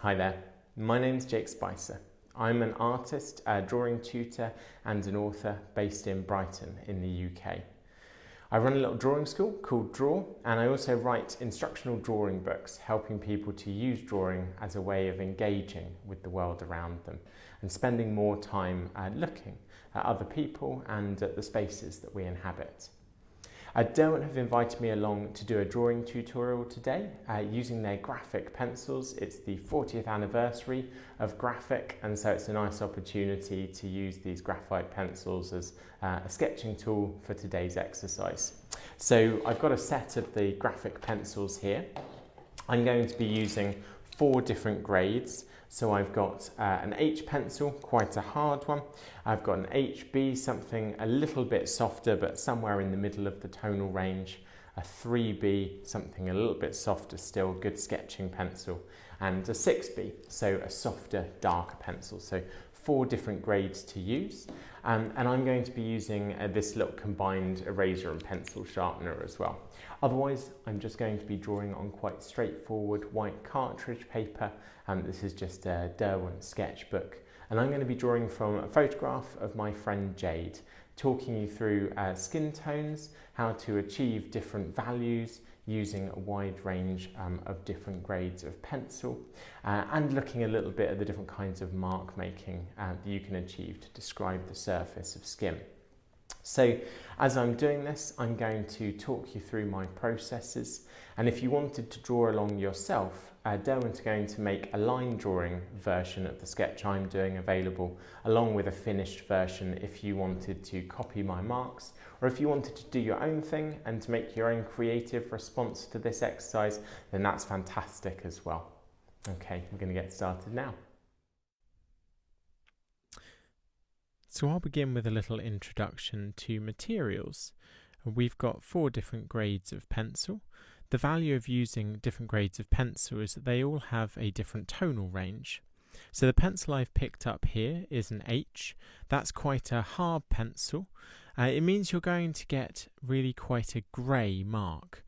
Hi there, my name's Jake Spicer. I'm an artist, a drawing tutor and an author based in Brighton in the UK. I run a little drawing school called Draw, and I also write instructional drawing books helping people to use drawing as a way of engaging with the world around them and spending more time looking at other people and at the spaces that we inhabit. Derwent have invited me along to do a drawing tutorial today using their graphic pencils. It's the 40th anniversary of graphic, and so it's a nice opportunity to use these graphite pencils as a sketching tool for today's exercise. So I've got a set of the graphic pencils here. I'm going to be using 4 different grades. So I've got an H pencil, quite a hard one. I've got an HB, something a little bit softer, but somewhere in the middle of the tonal range. A 3B, something a little bit softer still, good sketching pencil. And a 6B, so a softer, darker pencil. So 4 different grades to use. And I'm going to be using this little combined eraser and pencil sharpener as well. Otherwise, I'm just going to be drawing on quite straightforward white cartridge paper. This is just a Derwent sketchbook. And I'm going to be drawing from a photograph of my friend Jade, talking you through skin tones, how to achieve different values using a wide range of different grades of pencil, and looking a little bit at the different kinds of mark making that you can achieve to describe the surface of skin. So as I'm doing this, I'm going to talk you through my processes, and if you wanted to draw along yourself, Derwent are going to make a line drawing version of the sketch I'm doing available, along with a finished version if you wanted to copy my marks, or if you wanted to do your own thing and to make your own creative response to this exercise, then that's fantastic as well. Okay, we're going to get started now. So I'll begin with a little introduction to materials. We've got 4 different grades of pencil. The value of using different grades of pencil is that they all have a different tonal range. So the pencil I've picked up here is an H. That's quite a hard pencil. It means you're going to get really quite a grey mark.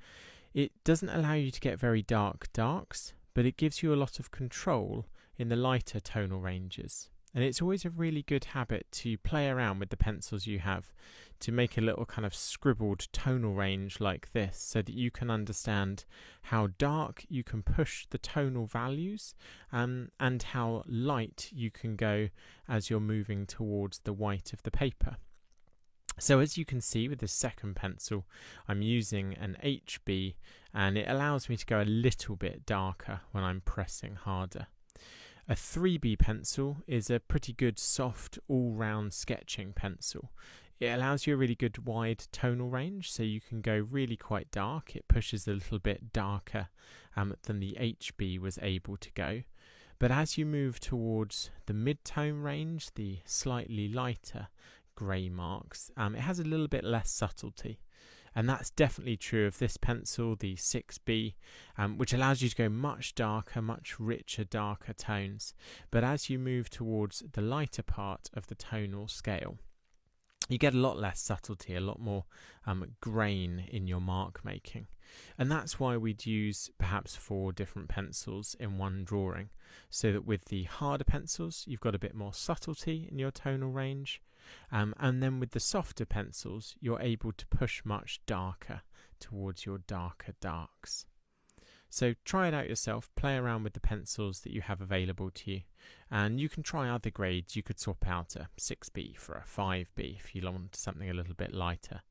It doesn't allow you to get very dark darks, but it gives you a lot of control in the lighter tonal ranges. And it's always a really good habit to play around with the pencils you have to make a little kind of scribbled tonal range like this so that you can understand how dark you can push the tonal values and how light you can go as you're moving towards the white of the paper. So as you can see with this second pencil, I'm using an HB, and it allows me to go a little bit darker when I'm pressing harder. A 3B pencil is a pretty good soft all-round sketching pencil. It allows you a really good wide tonal range, so you can go really quite dark. It pushes a little bit darker than the HB was able to go. But as you move towards the mid-tone range, the slightly lighter grey marks, it has a little bit less subtlety. And that's definitely true of this pencil, the 6B, which allows you to go much darker, much richer, darker tones. But as you move towards the lighter part of the tonal scale, you get a lot less subtlety, a lot more grain in your mark making. And that's why we'd use perhaps 4 different pencils in one drawing, so that with the harder pencils, you've got a bit more subtlety in your tonal range. And then with the softer pencils, you're able to push much darker towards your darker darks. So try it out yourself, play around with the pencils that you have available to you, and you can try other grades. You could swap out a 6B for a 5B if you want something a little bit lighter.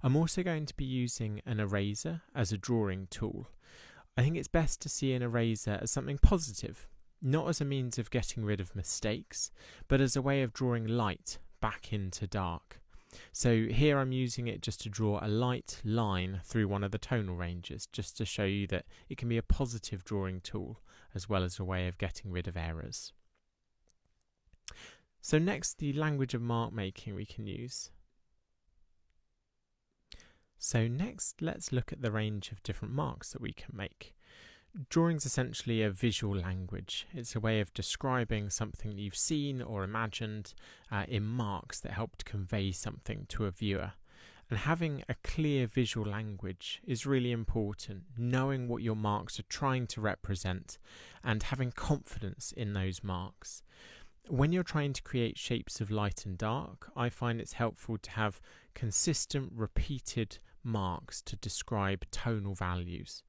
I'm also going to be using an eraser as a drawing tool. I think it's best to see an eraser as something positive, not as a means of getting rid of mistakes, but as a way of drawing light back into dark. So here I'm using it just to draw a light line through one of the tonal ranges, just to show you that it can be a positive drawing tool as well as a way of getting rid of errors. So next, the language of mark making we can use. So next, let's look at the range of different marks that we can make. Drawing's essentially a visual language. It's a way of describing something that you've seen or imagined in marks that help to convey something to a viewer. And having a clear visual language is really important, knowing what your marks are trying to represent and having confidence in those marks. When you're trying to create shapes of light and dark, I find it's helpful to have consistent, repeated marks to describe tonal values.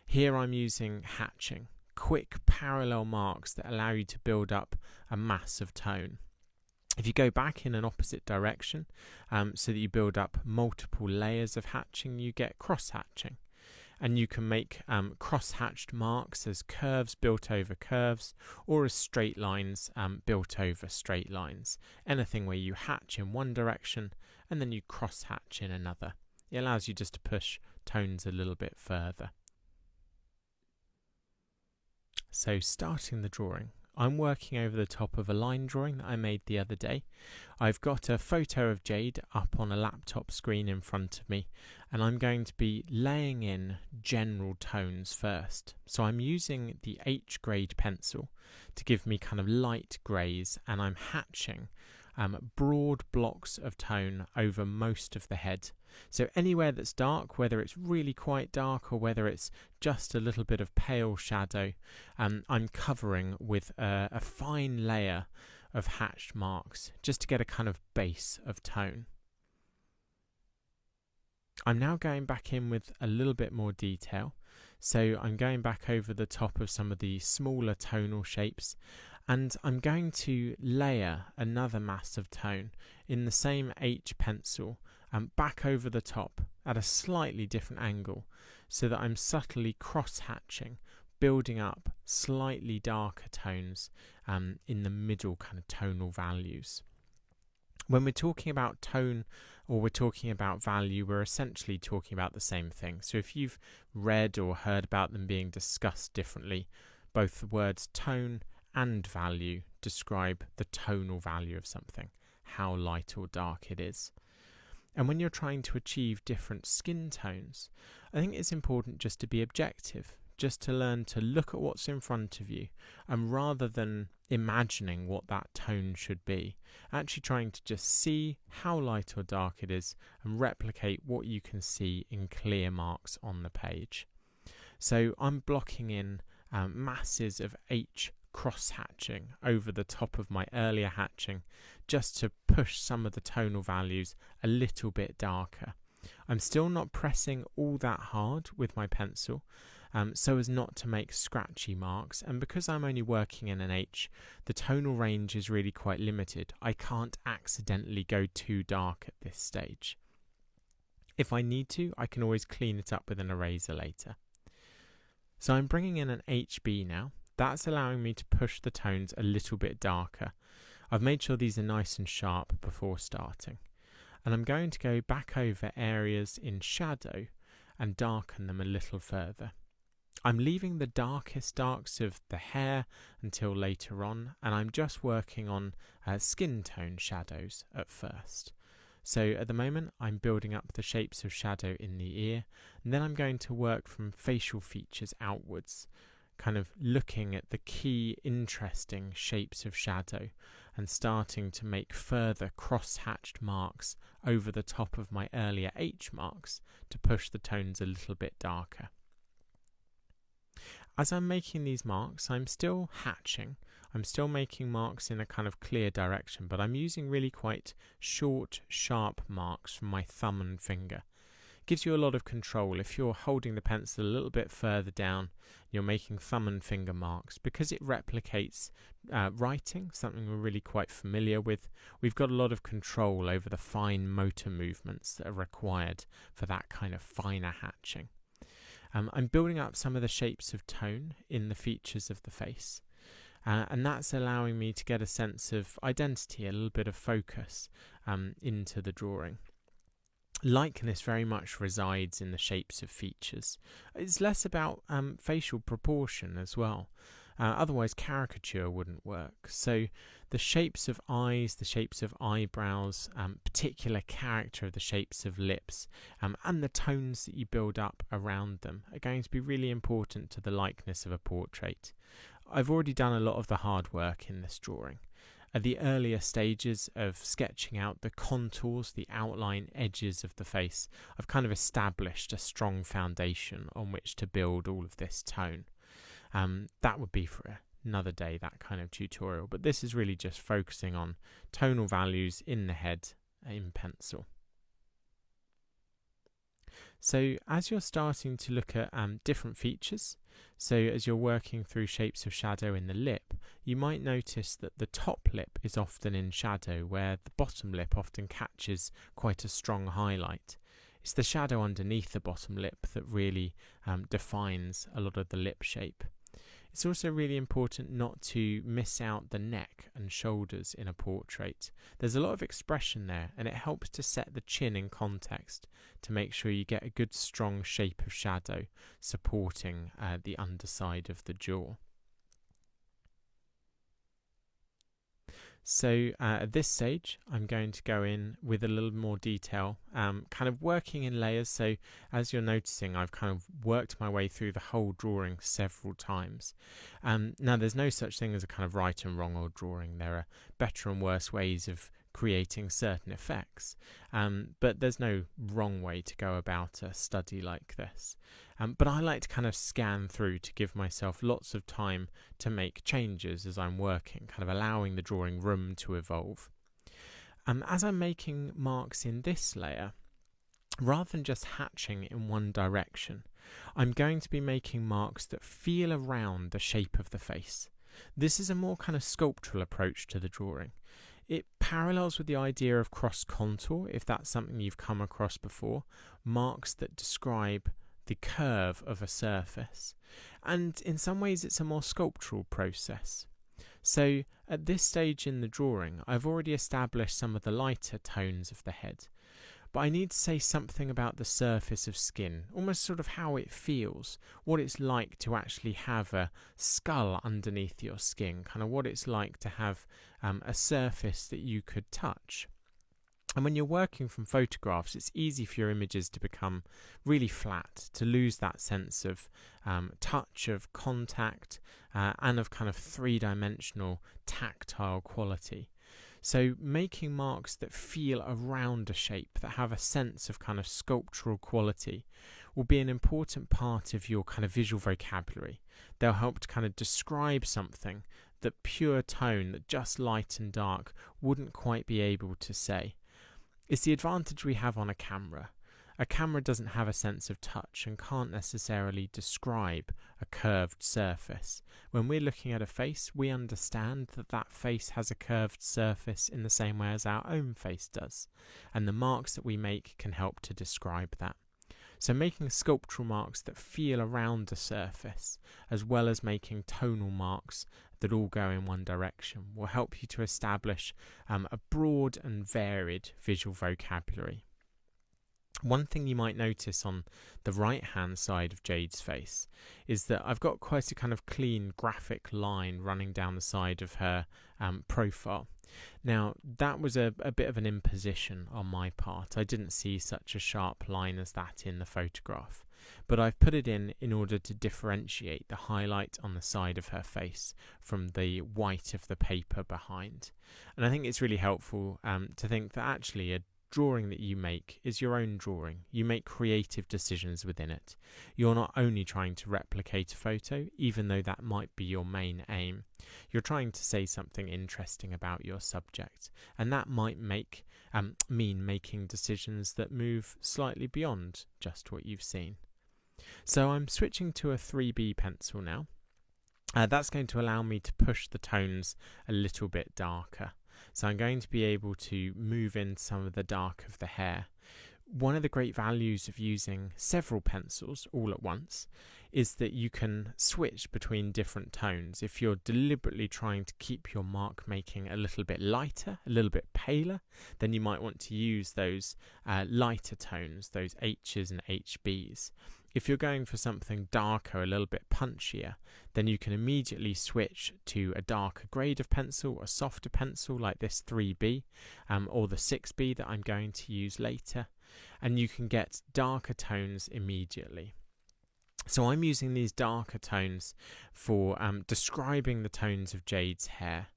Here I'm using hatching, quick parallel marks that allow you to build up a mass of tone. If you go back in an opposite direction, so that you build up multiple layers of hatching, you get cross-hatching. And you can make cross-hatched marks as curves built over curves or as straight lines built over straight lines. Anything where you hatch in one direction and then you cross-hatch in another. It allows you just to push tones a little bit further. So starting the drawing, I'm working over the top of a line drawing that I made the other day. I've got a photo of Jade up on a laptop screen in front of me, and I'm going to be laying in general tones first. So I'm using the H grade pencil to give me kind of light greys, and I'm hatching broad blocks of tone over most of the head. So anywhere that's dark, whether it's really quite dark or whether it's just a little bit of pale shadow, I'm covering with a fine layer of hatched marks just to get a kind of base of tone. I'm now going back in with a little bit more detail. So I'm going back over the top of some of the smaller tonal shapes, and I'm going to layer another mass of tone in the same H pencil back over the top at a slightly different angle, so that I'm subtly cross-hatching, building up slightly darker tones in the middle kind of tonal values. When we're talking about tone or we're talking about value, we're essentially talking about the same thing. So if you've read or heard about them being discussed differently, both the words tone and value describe the tonal value of something, how light or dark it is. And when you're trying to achieve different skin tones, I think it's important just to be objective, just to learn to look at what's in front of you, and rather than imagining what that tone should be, actually trying to just see how light or dark it is and replicate what you can see in clear marks on the page. So I'm blocking in masses of H cross-hatching over the top of my earlier hatching just to push some of the tonal values a little bit darker. I'm still not pressing all that hard with my pencil, so as not to make scratchy marks, and because I'm only working in an H, the tonal range is really quite limited. I can't accidentally go too dark at this stage. If I need to, I can always clean it up with an eraser later. So I'm bringing in an HB now. That's allowing me to push the tones a little bit darker. I've made sure these are nice and sharp before starting. And I'm going to go back over areas in shadow and darken them a little further. I'm leaving the darkest darks of the hair until later on, and I'm just working on skin tone shadows at first. So at the moment I'm building up the shapes of shadow in the ear, and then I'm going to work from facial features outwards, kind of looking at the key interesting shapes of shadow and starting to make further cross-hatched marks over the top of my earlier H marks to push the tones a little bit darker. As I'm making these marks, I'm still hatching. I'm still making marks in a kind of clear direction, but I'm using really quite short, sharp marks from my thumb and finger. It gives you a lot of control if you're holding the pencil a little bit further down. You're making thumb and finger marks because it replicates writing, something we're really quite familiar with. We've got a lot of control over the fine motor movements that are required for that kind of finer hatching. I'm building up some of the shapes of tone in the features of the face, and that's allowing me to get a sense of identity, a little bit of focus into the drawing. Likeness very much resides in the shapes of features. It's less about facial proportion as well. Otherwise caricature wouldn't work. So the shapes of eyes, the shapes of eyebrows, particular character of the shapes of lips, and the tones that you build up around them are going to be really important to the likeness of a portrait. I've already done a lot of the hard work in this drawing. at the earlier stages of sketching out the contours, the outline edges of the face, I've kind of established a strong foundation on which to build all of this tone. That would be for another day, that kind of tutorial, but this is really just focusing on tonal values in the head in pencil. So as you're starting to look at different features, so as you're working through shapes of shadow in the lip, you might notice that the top lip is often in shadow, where the bottom lip often catches quite a strong highlight. It's the shadow underneath the bottom lip that really defines a lot of the lip shape. It's also really important not to miss out the neck and shoulders in a portrait. There's a lot of expression there, and it helps to set the chin in context to make sure you get a good strong shape of shadow supporting the underside of the jaw. So at this stage, I'm going to go in with a little more detail, kind of working in layers. So as you're noticing, I've kind of worked my way through the whole drawing several times. Now, there's no such thing as a kind of right and wrong old drawing. There are better and worse ways of creating certain effects, but there's no wrong way to go about a study like this. But I like to kind of scan through to give myself lots of time to make changes as I'm working, kind of allowing the drawing room to evolve. As I'm making marks in this layer, rather than just hatching in one direction, I'm going to be making marks that feel around the shape of the face. This is a more kind of sculptural approach to the drawing. It parallels with the idea of cross contour, if that's something you've come across before, marks that describe the curve of a surface. And in some ways it's a more sculptural process. So at this stage in the drawing, I've already established some of the lighter tones of the head, but I need to say something about the surface of skin, almost sort of how it feels, what it's like to actually have a skull underneath your skin, kind of what it's like to have a surface that you could touch. And when you're working from photographs, it's easy for your images to become really flat, to lose that sense of touch, of contact, and of kind of three-dimensional tactile quality. So making marks that feel around a shape, that have a sense of kind of sculptural quality, will be an important part of your kind of visual vocabulary. They'll help to kind of describe something that pure tone, that just light and dark, wouldn't quite be able to say. It's the advantage we have on a camera. A camera doesn't have a sense of touch and can't necessarily describe a curved surface. When we're looking at a face, we understand that that face has a curved surface in the same way as our own face does, and the marks that we make can help to describe that. So making sculptural marks that feel around a surface, as well as making tonal marks that all go in one direction, will help you to establish a broad and varied visual vocabulary. One thing you might notice on the right hand side of Jade's face is that I've got quite a kind of clean graphic line running down the side of her profile. Now, that was a bit of an imposition on my part. I didn't see such a sharp line as that in the photograph, but I've put it in order to differentiate the highlight on the side of her face from the white of the paper behind. And I think it's really helpful to think that actually a drawing that you make is your own drawing. You make creative decisions within it. You're not only trying to replicate a photo, even though that might be your main aim. You're trying to say something interesting about your subject, and that might mean making decisions that move slightly beyond just what you've seen. So I'm switching to a 3B pencil now. That's going to allow me to push the tones a little bit darker. So I'm going to be able to move in some of the dark of the hair. One of the great values of using several pencils all at once is that you can switch between different tones. If you're deliberately trying to keep your mark making a little bit lighter, a little bit paler, then you might want to use those lighter tones, those H's and HB's. If you're going for something darker, a little bit punchier, then you can immediately switch to a darker grade of pencil, a softer pencil like this 3B, or the 6B that I'm going to use later, and you can get darker tones immediately. So I'm using these darker tones for describing the tones of Jade's hair.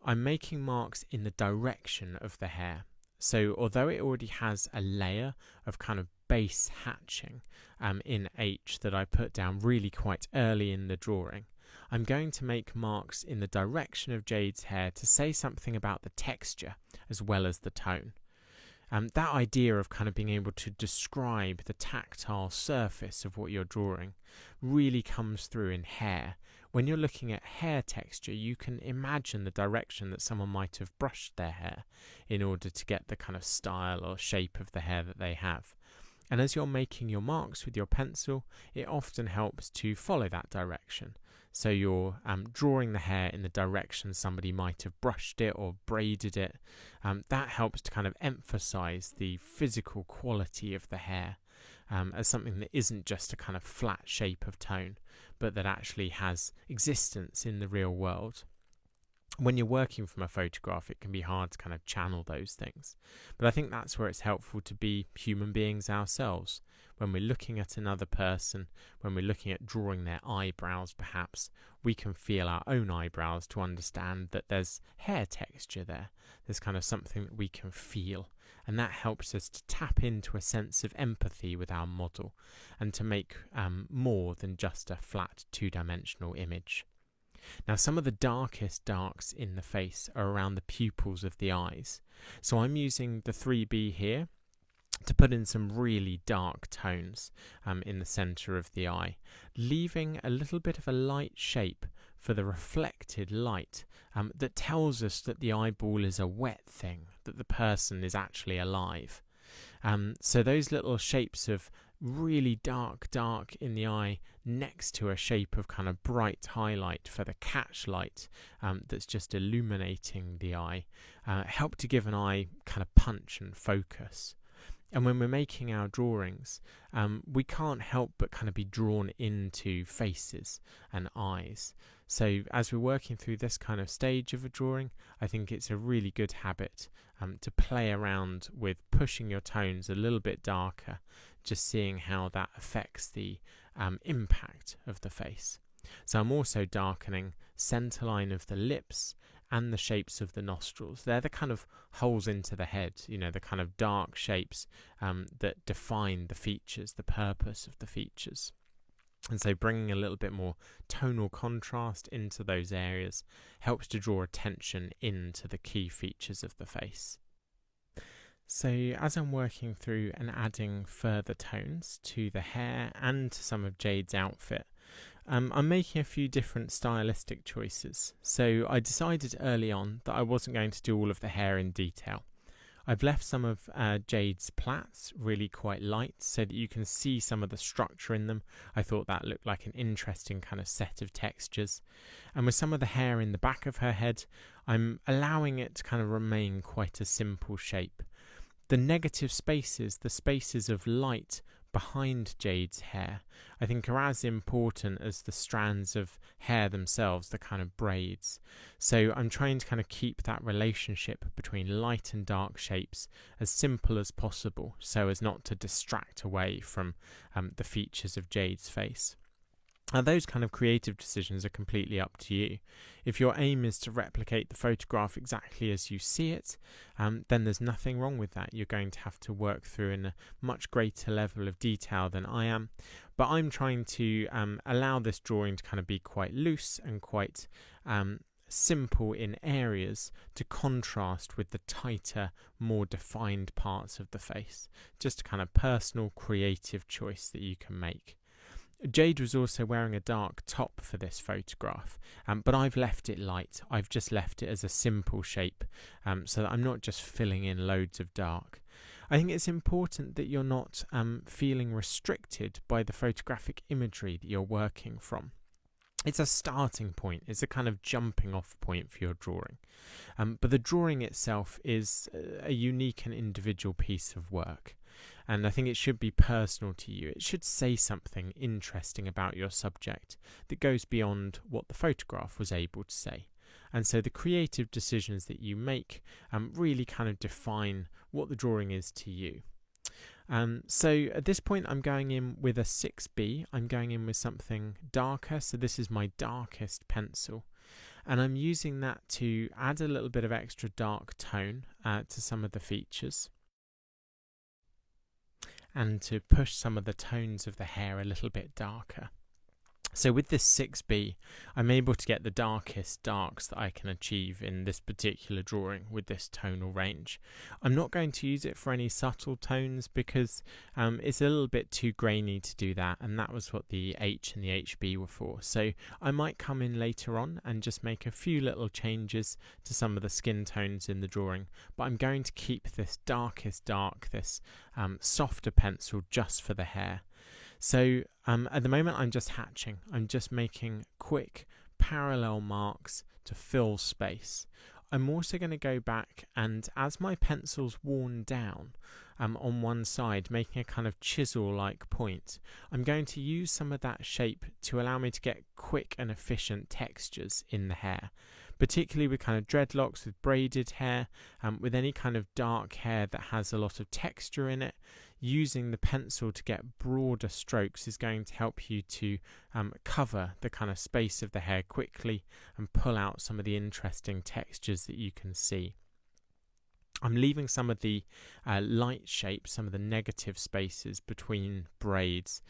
I'm making marks in the direction of the hair. So although it already has a layer of kind of base hatching in H that I put down really quite early in the drawing, I'm going to make marks in the direction of Jade's hair to say something about the texture as well as the tone. That idea of kind of being able to describe the tactile surface of what you're drawing really comes through in hair. When you're looking at hair texture, you can imagine the direction that someone might have brushed their hair in order to get the kind of style or shape of the hair that they have. And as you're making your marks with your pencil, it often helps to follow that direction. So you're drawing the hair in the direction somebody might have brushed it or braided it. That helps to kind of emphasize the physical quality of the hair as something that isn't just a kind of flat shape of tone, but that actually has existence in the real world. When you're working from a photograph, it can be hard to kind of channel those things. But I think that's where it's helpful to be human beings ourselves. When we're looking at another person, when we're looking at drawing their eyebrows perhaps, we can feel our own eyebrows to understand that there's hair texture there. There's kind of something that we can feel. And that helps us to tap into a sense of empathy with our model and to make more than just a flat two-dimensional image. Now, some of the darkest darks in the face are around the pupils of the eyes. So I'm using the 3B here to put in some really dark tones in the centre of the eye, leaving a little bit of a light shape for the reflected light that tells us that the eyeball is a wet thing, that the person is actually alive. So those little shapes of really dark in the eye next to a shape of kind of bright highlight for the catch light that's just illuminating the eye help to give an eye kind of punch and focus. And when we're making our drawings, we can't help but kind of be drawn into faces and eyes. So as we're working through this kind of stage of a drawing, I think it's a really good habit to play around with pushing your tones a little bit darker, just seeing how that affects the impact of the face. So I'm also darkening centerline of the lips and the shapes of the nostrils. They're the kind of holes into the head, the kind of dark shapes that define the features, the purpose of the features. And so bringing a little bit more tonal contrast into those areas helps to draw attention into the key features of the face. So as I'm working through and adding further tones to the hair and to some of Jade's outfit, I'm making a few different stylistic choices. So I decided early on that I wasn't going to do all of the hair in detail. I've left some of Jade's plaits really quite light so that you can see some of the structure in them. I thought that looked like an interesting kind of set of textures. And with some of the hair in the back of her head, I'm allowing it to kind of remain quite a simple shape. The negative spaces, the spaces of light behind Jade's hair, I think are as important as the strands of hair themselves, the kind of braids. So I'm trying to kind of keep that relationship between light and dark shapes as simple as possible so as not to distract away from the features of Jade's face. Now, those kind of creative decisions are completely up to you. If your aim is to replicate the photograph exactly as you see it, then there's nothing wrong with that. You're going to have to work through in a much greater level of detail than I am. But I'm trying to allow this drawing to kind of be quite loose and quite simple in areas to contrast with the tighter, more defined parts of the face. Just a kind of personal, creative choice that you can make. Jade was also wearing a dark top for this photograph, but I've left it light. I've just left it as a simple shape so that I'm not just filling in loads of dark. I think it's important that you're not feeling restricted by the photographic imagery that you're working from. It's a starting point, it's a kind of jumping off point for your drawing. But the drawing itself is a unique and individual piece of work. And I think it should be personal to you. It should say something interesting about your subject that goes beyond what the photograph was able to say. And so the creative decisions that you make really kind of define what the drawing is to you. So at this point I'm going in with a 6B. I'm going in with something darker. So this is my darkest pencil. and I'm using that to add a little bit of extra dark tone to some of the features, and to push some of the tones of the hair a little bit darker. So with this 6B, I'm able to get the darkest darks that I can achieve in this particular drawing with this tonal range. I'm not going to use it for any subtle tones because it's a little bit too grainy to do that, and that was what the H and the HB were for. So I might come in later on and just make a few little changes to some of the skin tones in the drawing, but I'm going to keep this darkest dark, this softer pencil just for the hair. So at the moment I'm just hatching. I'm just making quick parallel marks to fill space. I'm also going to go back, and as my pencil's worn down on one side, making a kind of chisel-like point, I'm going to use some of that shape to allow me to get quick and efficient textures in the hair, particularly with kind of dreadlocks, with braided hair, with any kind of dark hair that has a lot of texture in it. Using the pencil to get broader strokes is going to help you to cover the kind of space of the hair quickly and pull out some of the interesting textures that you can see. I'm leaving some of the light shapes, some of the negative spaces between braids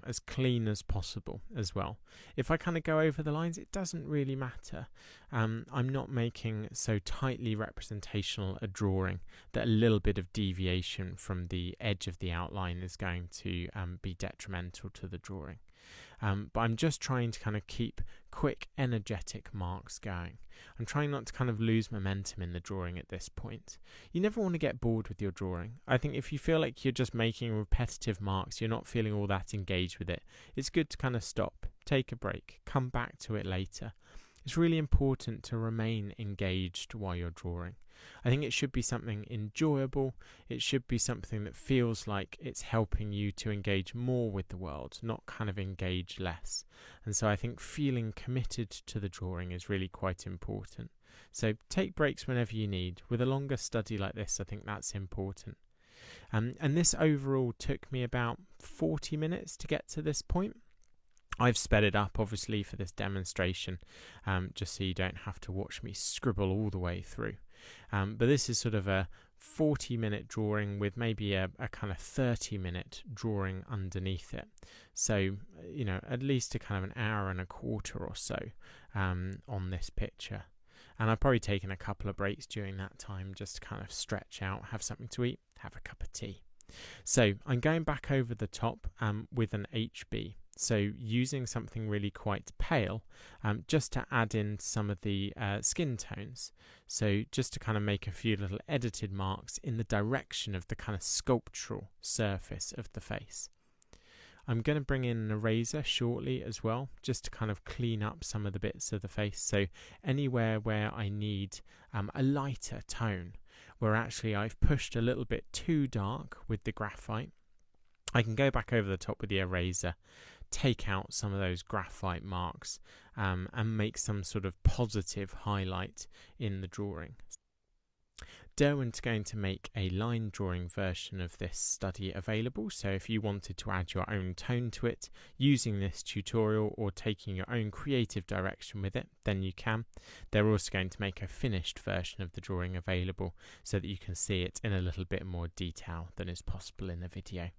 as clean as possible as well. If I kind of go over the lines, it doesn't really matter. I'm not making so tightly representational a drawing that a little bit of deviation from the edge of the outline is going to be detrimental to the drawing. But I'm just trying to kind of keep quick, energetic marks going. I'm trying not to kind of lose momentum in the drawing at this point. You never want to get bored with your drawing. I think if you feel like you're just making repetitive marks, you're not feeling all that engaged with it, it's good to kind of stop, take a break, come back to it later. It's really important to remain engaged while you're drawing. I think it should be something enjoyable. It should be something that feels like it's helping you to engage more with the world, not kind of engage less. And so I think feeling committed to the drawing is really quite important. So take breaks whenever you need. With a longer study like this, I think that's important. And this overall took me about 40 minutes to get to this point. I've sped it up obviously for this demonstration, just so you don't have to watch me scribble all the way through. But this is sort of a 40-minute drawing with maybe a kind of 30-minute drawing underneath it. So, you know, at least a kind of an hour and a quarter or so on this picture. And I've probably taken a couple of breaks during that time just to kind of stretch out, have something to eat, have a cup of tea. So I'm going back over the top with an HB. So using something really quite pale just to add in some of the skin tones. So just to kind of make a few little edited marks in the direction of the kind of sculptural surface of the face. I'm going to bring in an eraser shortly as well, just to kind of clean up some of the bits of the face. So anywhere where I need a lighter tone, where actually I've pushed a little bit too dark with the graphite, I can go back over the top with the eraser, take out some of those graphite marks and make some sort of positive highlight in the drawing. Derwent are going to make a line drawing version of this study available, so if you wanted to add your own tone to it using this tutorial or taking your own creative direction with it, then you can. They're also going to make a finished version of the drawing available so that you can see it in a little bit more detail than is possible in the video.